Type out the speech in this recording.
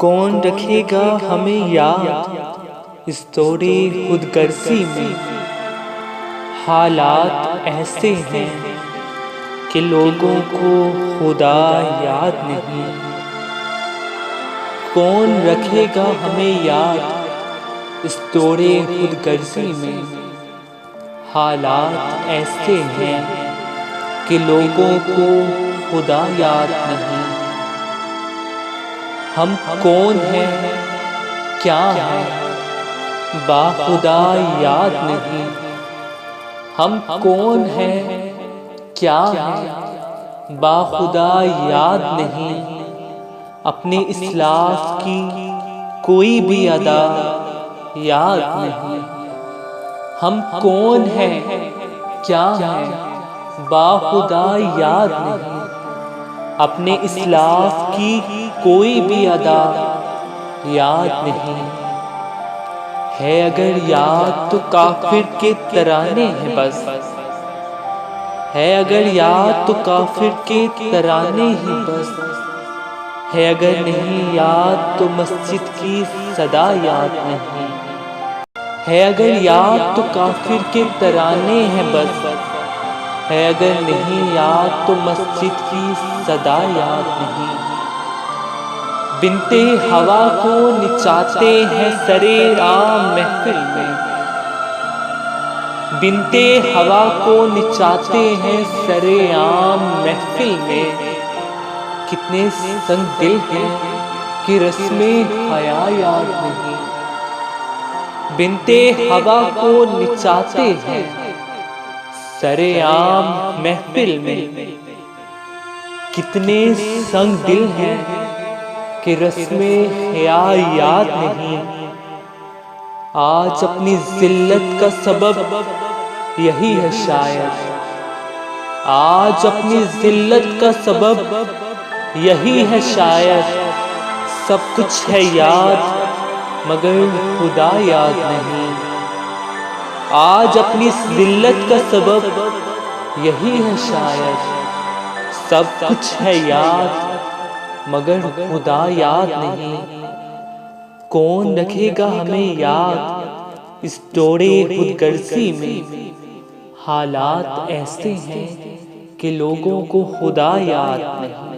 कौन रखेगा हमें याद इस दौरे खुदगर्जी में। हालात ऐसे हैं कि लोगों को खुदा याद नहीं। कौन रखेगा हमें याद इस दौरे खुदगर्जी में। हालात ऐसे हैं कि लोगों को खुदा याद नहीं। हम कौन हैं, क्या हैं, बाखुदा याद नहीं। हम कौन हैं, क्या हैं, बाखुदा याद नहीं। अपने इस्लाफ की कोई भी अदा याद नहीं। हम कौन हैं, क्या हैं, बाखुदा याद नहीं। अपने इस्लाफ की कोई भी अदा याद नहीं। है अगर याद तो काफिर के तराने हैं बस। है अगर याद तो काफिर के तराने ही बस। है अगर नहीं याद तो मस्जिद की सदा याद नहीं। है अगर याद तो काफिर के तराने हैं बस। है अगर नहीं याद तो मस्जिद की सदा याद नहीं। बिनते हवा को निचाते हैं सरे आम महफिल में। बिनते हवा को निचाते हैं सरे आम महफिल में। कितने संग दिल हैं कि रस्में हया याद नहीं। बिनते हवा को निचाते हैं सरे आम महफिल में। कितने संग दिल हैं कि रस्में हया याद नहीं। आज अपनी जिल्लत का सबब यही है शायद। आज अपनी जिल्लत का सबब यही है शायद। सब कुछ है याद मगर खुदा याद नहीं। आज अपनी जिल्लत का सबब यही है शायद। सब कुछ है याद मगर खुदा याद नहीं। कौन रखेगा हमें याद इस दौरे खुदगर्जी में। हालात ऐसे हैं कि लोगों को खुदा याद नहीं।